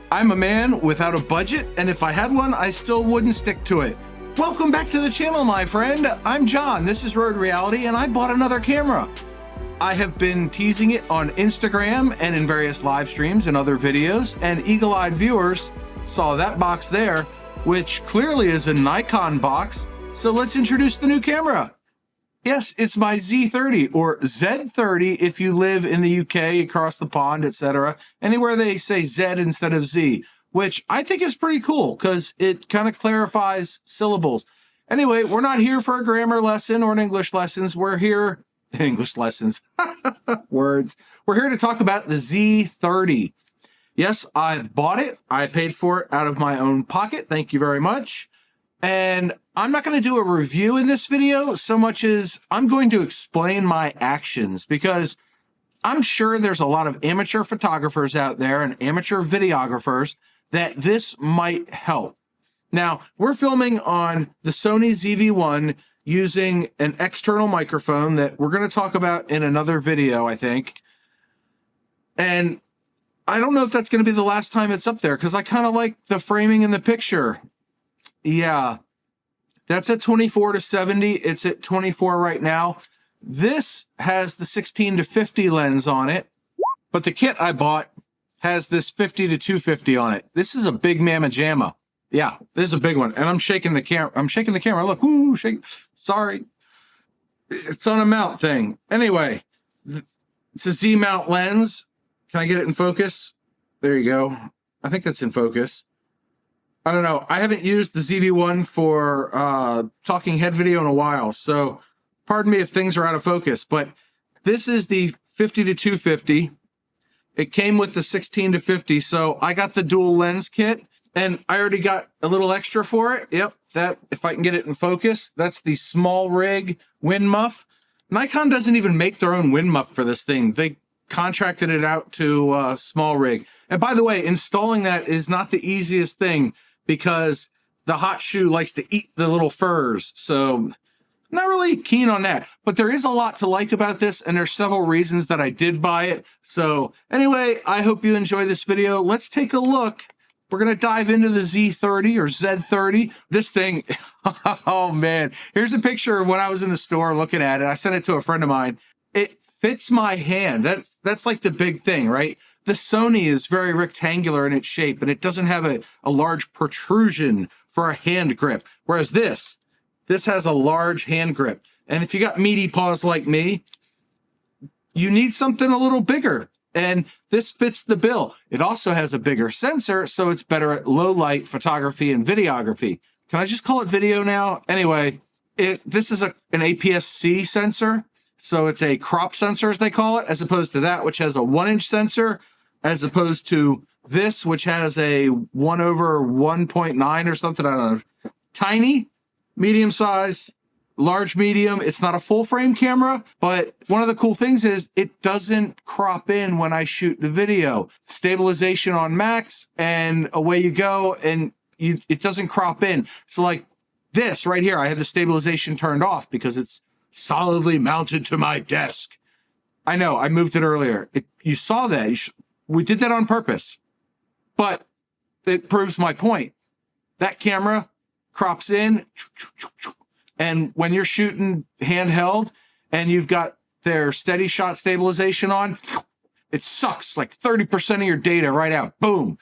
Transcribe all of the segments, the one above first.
I'm a man without a budget, and if I had one, I still wouldn't stick to it. Welcome back to the channel, my friend. I'm John, this is Road Reality, and I bought another camera. I have been teasing it on Instagram and in various live streams and other videos, and eagle-eyed viewers saw that box there, which clearly is a Nikon box, so let's introduce the new camera. Yes, it's my Z30 or Z30 if you live in the UK, across the pond, etc. Anywhere they say Z instead of Z, which I think is pretty cool because it kind of clarifies syllables. Anyway, we're not here for a grammar lesson or an English lessons. We're here, English lessons, words. We're here to talk about the Z30. Yes, I bought it. I paid for it out of my own pocket. Thank you very much. And I'm not going to do a review in this video so much as I'm going to explain my actions, because I'm sure there's a lot of amateur photographers out there and amateur videographers that this might help. Now, we're filming on the Sony ZV-1 using an external microphone that we're going to talk about in another video, I think. And I don't know if that's going to be the last time it's up there because I kind of like the framing in the picture. Yeah, that's at 24-70. It's at 24 right now. This has the 16-50 lens on it, but the kit I bought has this 50-250 on it. This is a big mamma jamma. Yeah, this is a big one. And I'm shaking the camera. I'm shaking the camera. Look, whoo, shake. Sorry. It's on a mount thing. Anyway, it's a Z mount lens. Can I get it in focus? There you go. I think that's in focus. I don't know. I haven't used the ZV-1 for talking head video in a while, so pardon me if things are out of focus, but this is the 50-250. It came with the 16-50, so I got the dual lens kit, and I already got a little extra for it. Yep, that, if I can get it in focus, that's the small rig wind muff. Nikon doesn't even make their own wind muff for this thing. They contracted it out to small rig. And by the way, installing that is not the easiest thing, because the hot shoe likes to eat the little furs. So not really keen on that, but there is a lot to like about this, and there's several reasons that I did buy it. So anyway, I hope you enjoy this video. Let's take a look. We're going to dive into the Z30 or Z30. This thing, oh man, here's a picture of when I was in the store looking at it. I sent it to a friend of mine. It fits my hand. That's like the big thing, right? The Sony is very rectangular in its shape, and it doesn't have a large protrusion for a hand grip. Whereas this has a large hand grip. And if you got meaty paws like me, you need something a little bigger. And this fits the bill. It also has a bigger sensor, so it's better at low light photography and videography. Can I just call it video now? Anyway, this is an APS-C sensor. So it's a crop sensor, as they call it, as opposed to that, which has a 1-inch sensor, as opposed to this, which has a 1/1.9 or something. I don't know. Tiny, medium size, large, medium. It's not a full frame camera, but one of the cool things is it doesn't crop in when I shoot the video. Stabilization on max, and away you go, and it doesn't crop in. So like this right here, I have the stabilization turned off because it's solidly mounted to my desk. I know, I moved it earlier. You saw that. We did that on purpose. But it proves my point. That camera crops in, and when you're shooting handheld and you've got their steady shot stabilization on, it sucks like 30% of your data right out. Boom.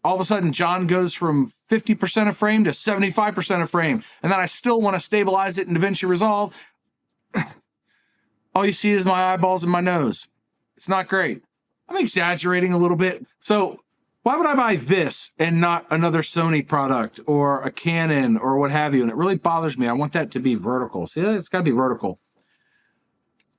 All of a sudden, John goes from 50% of frame to 75% of frame. And then I still want to stabilize it in DaVinci Resolve. All you see is my eyeballs and my nose. It's not great. I'm exaggerating a little bit. So why would I buy this and not another Sony product or a Canon or what have you? And it really bothers me. I want that to be vertical. See, it's got to be vertical.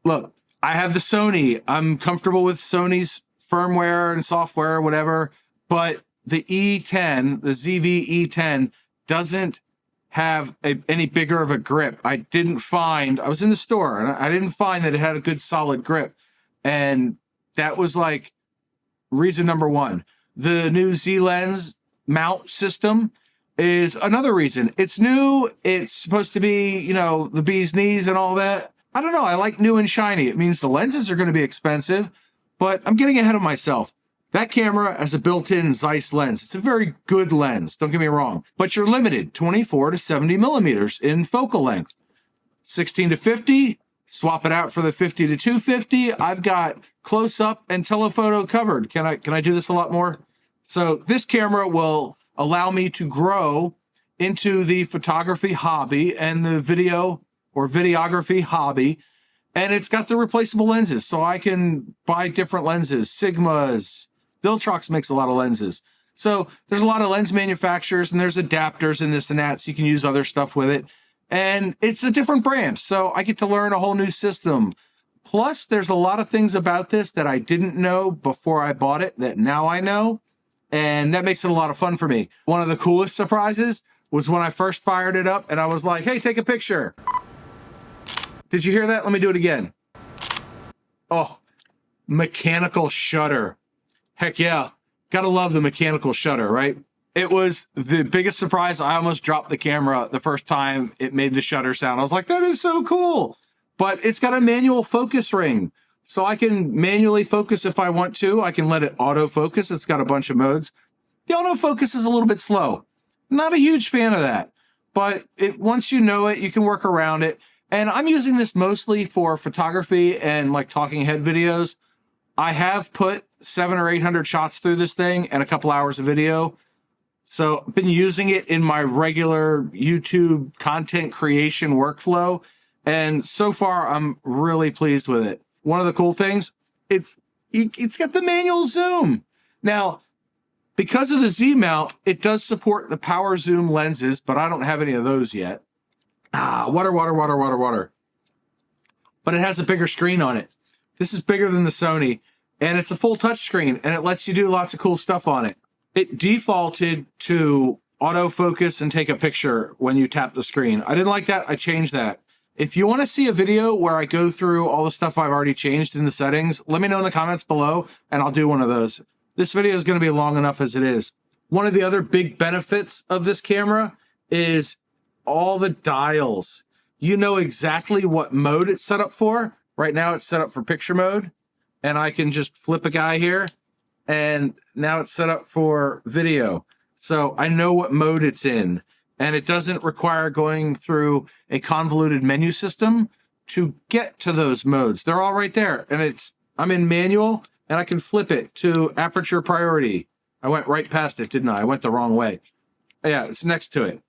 Look, I have the Sony. I'm comfortable with Sony's firmware and software, whatever. But the E10, the ZV E10, doesn't have any bigger of a grip. I was in the store and I didn't find that it had a good solid grip. And that was like reason number one. The new Z lens mount system is another reason. It's new. It's supposed to be, you know, the bee's knees and all that. I don't know. I like new and shiny. It means the lenses are going to be expensive, but I'm getting ahead of myself. That camera has a built-in Zeiss lens. It's a very good lens, don't get me wrong, but you're limited 24 to 70 millimeters in focal length. 16 to 50, swap it out for the 50 to 250. I've got close-up and telephoto covered. Can I do this a lot more? So this camera will allow me to grow into the photography hobby and the video or videography hobby. And it's got the replaceable lenses, so I can buy different lenses. Sigmas, Viltrox makes a lot of lenses. So there's a lot of lens manufacturers, and there's adapters and this and that, so you can use other stuff with it. And it's a different brand, so I get to learn a whole new system. Plus, there's a lot of things about this that I didn't know before I bought it that now I know, and that makes it a lot of fun for me. One of the coolest surprises was when I first fired it up, and I was like, hey, take a picture. Did you hear that? Let me do it again. Oh, mechanical shutter. Heck yeah. Gotta love the mechanical shutter, right? It was the biggest surprise. I almost dropped the camera the first time it made the shutter sound. I was like, that is so cool. But it's got a manual focus ring. So I can manually focus if I want to. I can let it autofocus. It's got a bunch of modes. The autofocus is a little bit slow. Not a huge fan of that. But once you know it, you can work around it. And I'm using this mostly for photography and like talking head videos. I have put 700 or 800 shots through this thing and a couple hours of video. So I've been using it in my regular YouTube content creation workflow. And so far, I'm really pleased with it. One of the cool things, it's got the manual zoom. Now, because of the Z mount, it does support the power zoom lenses, but I don't have any of those yet. Water. But it has a bigger screen on it. This is bigger than the Sony, and it's a full touch screen, and it lets you do lots of cool stuff on it. It defaulted to autofocus and take a picture when you tap the screen. I didn't like that. I changed that. If you want to see a video where I go through all the stuff I've already changed in the settings, let me know in the comments below, and I'll do one of those. This video is going to be long enough as it is. One of the other big benefits of this camera is all the dials. You know exactly what mode it's set up for. Right now it's set up for picture mode, and I can just flip a guy here, and now it's set up for video. So I know what mode it's in, and it doesn't require going through a convoluted menu system to get to those modes. They're all right there, and I'm in manual, and I can flip it to aperture priority. I went right past it, didn't I? I went the wrong way. Yeah, it's next to it.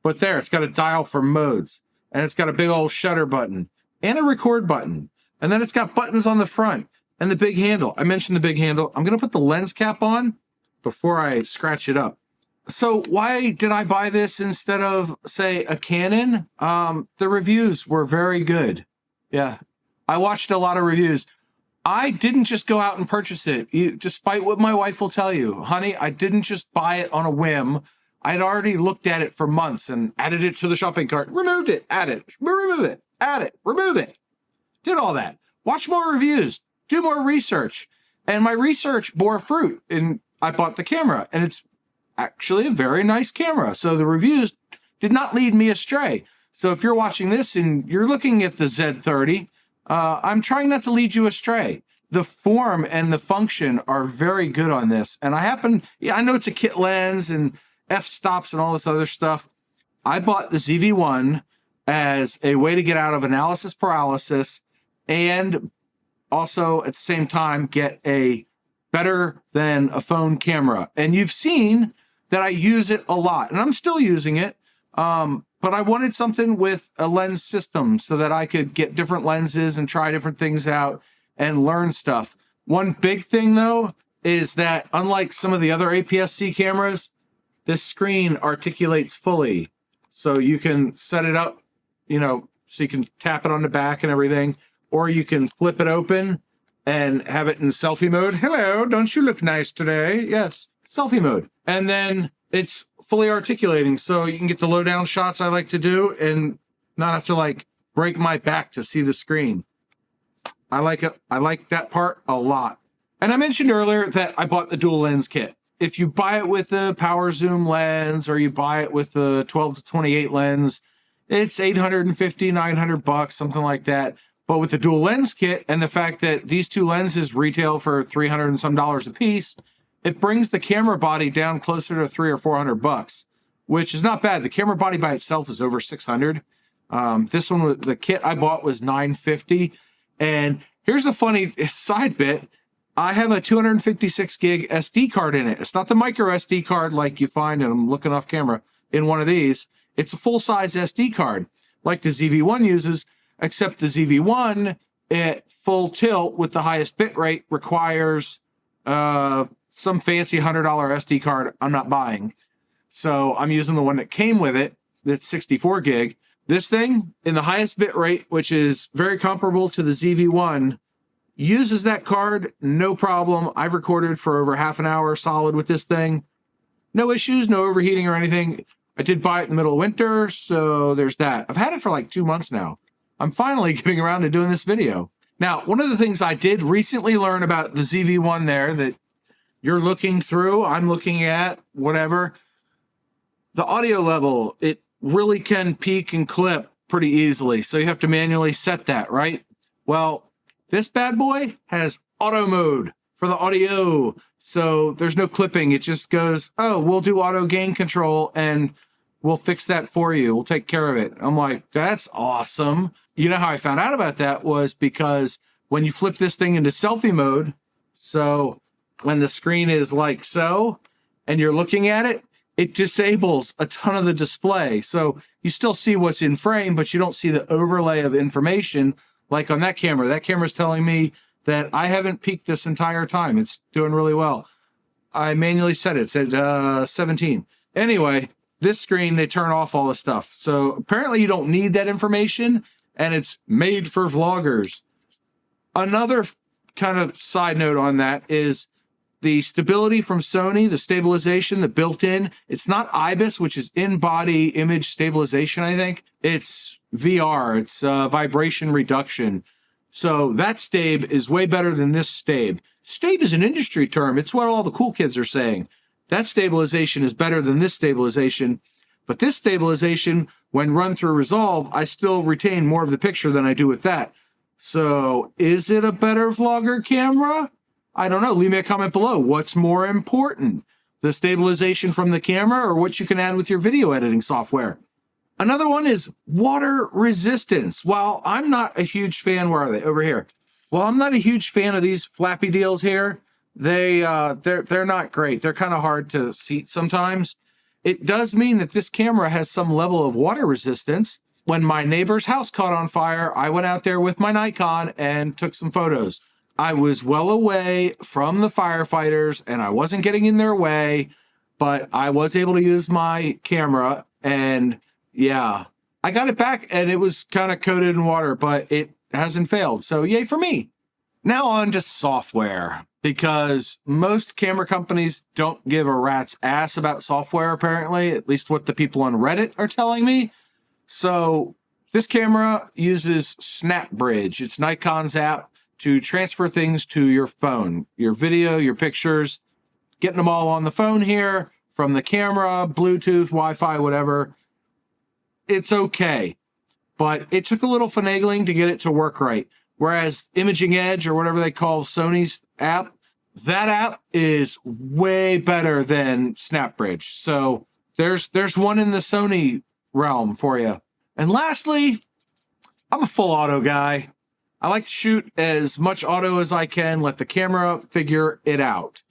But there, it's got a dial for modes, and it's got a big old shutter button and a record button. And then it's got buttons on the front and the big handle. I mentioned the big handle. I'm going to put the lens cap on before I scratch it up. So why did I buy this instead of, say, a Canon? The reviews were very good. Yeah, I watched a lot of reviews. I didn't just go out and purchase it, despite what my wife will tell you. Honey, I didn't just buy it on a whim. I'd already looked at it for months and added it to the shopping cart, removed it, add it, remove it, add it, remove it. Did all that. Watch more reviews, do more research. And my research bore fruit, and I bought the camera, and it's actually a very nice camera. So the reviews did not lead me astray. So if you're watching this and you're looking at the Z30, I'm trying not to lead you astray. The form and the function are very good on this. And I know it's a kit lens and f-stops and all this other stuff. I bought the ZV-1 as a way to get out of analysis paralysis and also at the same time get a better than a phone camera. And you've seen that I use it a lot, and I'm still using it. But I wanted something with a lens system so that I could get different lenses and try different things out and learn stuff. One big thing though is that unlike some of the other APS-C cameras, this screen articulates fully. So you can set it up, so you can tap it on the back and everything, or you can flip it open and have it in selfie mode. Hello, don't you look nice today? Yes, selfie mode. And then it's fully articulating, so you can get the low down shots I like to do and not have to break my back to see the screen. I like it. I like that part a lot. And I mentioned earlier that I bought the dual lens kit. If you buy it with the power zoom lens or you buy it with the 12 to 28 lens, it's $850, $900, something like that. But with the dual lens kit and the fact that these two lenses retail for $300 and some a piece, it brings the camera body down closer to $300 or $400, which is not bad. The camera body by itself is over $600. This one, the kit I bought was $950. And here's a funny side bit. I have a 256 gig SD card in it. It's not the micro SD card like you find, and I'm looking off camera, in one of these. It's a full-size SD card like the ZV-1 uses, except the ZV-1 at full tilt with the highest bit rate requires some fancy $100 SD card I'm not buying. So I'm using the one that came with it, that's 64 gig. This thing, in the highest bit rate, which is very comparable to the ZV-1, uses that card, no problem. I've recorded for over half an hour solid with this thing. No issues, no overheating or anything. I did buy it in the middle of winter, so there's that. I've had it for like 2 months now. I'm finally getting around to doing this video. Now, one of the things I did recently learn about the ZV-1 there that you're looking through, I'm looking at, whatever, the audio level, it really can peak and clip pretty easily. So you have to manually set that, right? Well, this bad boy has auto mode for the audio. So there's no clipping. It just goes, oh, we'll do auto gain control and we'll fix that for you. We'll take care of it. I'm like, that's awesome. You know how I found out about that was because when you flip this thing into selfie mode, so when the screen is like so, and you're looking at it, it disables a ton of the display. So you still see what's in frame, but you don't see the overlay of information like on that camera. That camera's telling me that I haven't peaked this entire time. It's doing really well. I manually set it. It's at 17. Anyway, this screen, they turn off all this stuff. So apparently you don't need that information, and it's made for vloggers. Another kind of side note on that is the stability from Sony, the stabilization, the built-in. It's not IBIS, which is in-body image stabilization, I think. It's VR. It's vibration reduction. So that stabe is way better than this stabe. Stabe is an industry term. It's what all the cool kids are saying. That stabilization is better than this stabilization. But this stabilization, when run through Resolve, I still retain more of the picture than I do with that. So is it a better vlogger camera? I don't know. Leave me a comment below. What's more important? The stabilization from the camera or what you can add with your video editing software? Another one is water resistance. While I'm not a huge fan, where are they? Over here. Well, I'm not a huge fan of these flappy deals here. They're not great. They're kind of hard to seat sometimes. It does mean that this camera has some level of water resistance. When my neighbor's house caught on fire, I went out there with my Nikon and took some photos. I was well away from the firefighters and I wasn't getting in their way, but I was able to use my camera and yeah, I got it back and it was kind of coated in water, but it hasn't failed. So yay for me. Now on to software, because most camera companies don't give a rat's ass about software, apparently, at least what the people on Reddit are telling me. So this camera uses SnapBridge. It's Nikon's app to transfer things to your phone, your video, your pictures, getting them all on the phone here from the camera, Bluetooth, Wi-Fi, whatever. It's okay, but it took a little finagling to get it to work right. Whereas Imaging Edge or whatever they call Sony's app, that app is way better than SnapBridge. So there's one in the Sony realm for you. And lastly, I'm a full auto guy. I like to shoot as much auto as I can, let the camera figure it out.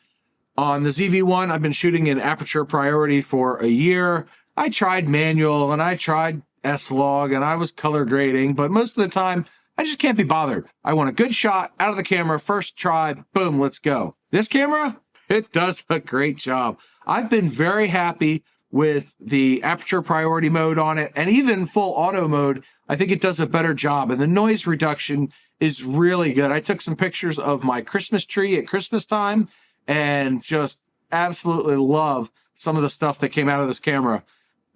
On the ZV-1, I've been shooting in aperture priority for a year. I tried manual and I tried S-Log and I was color grading, but most of the time, I just can't be bothered. I want a good shot out of the camera, first try, boom, let's go. This camera, it does a great job. I've been very happy with the aperture priority mode on it, and even full auto mode, I think it does a better job. And the noise reduction is really good. I took some pictures of my Christmas tree at Christmas time and just absolutely love some of the stuff that came out of this camera.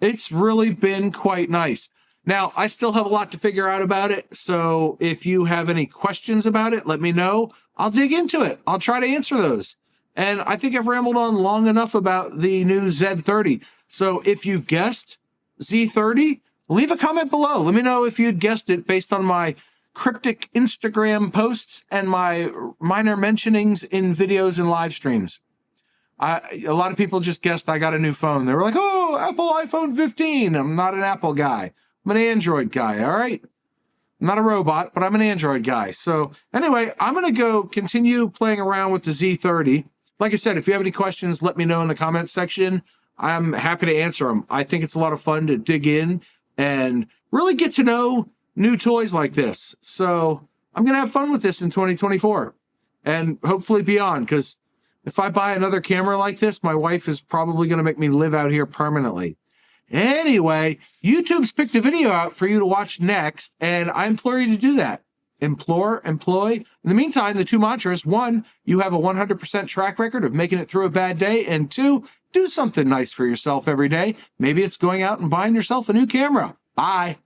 It's really been quite nice. Now, I still have a lot to figure out about it, so if you have any questions about it, let me know. I'll dig into it. I'll try to answer those. And I think I've rambled on long enough about the new Z30. So if you guessed Z30, leave a comment below. Let me know if you'd guessed it based on my cryptic Instagram posts and my minor mentionings in videos and live streams. A lot of people just guessed I got a new phone. They were like, oh, Apple iPhone 15. I'm not an Apple guy. I'm an Android guy, all right? I'm not a robot, but I'm an Android guy. So anyway, I'm going to go continue playing around with the Z30. Like I said, if you have any questions, let me know in the comments section. I'm happy to answer them. I think it's a lot of fun to dig in and really get to know new toys like this. So I'm going to have fun with this in 2024 and hopefully beyond, because if I buy another camera like this, my wife is probably going to make me live out here permanently. Anyway, YouTube's picked a video out for you to watch next, and I implore you to do that. Implore, employ. In the meantime, the two mantras: 1, you have a 100% track record of making it through a bad day, and 2, do something nice for yourself every day. Maybe it's going out and buying yourself a new camera. Bye.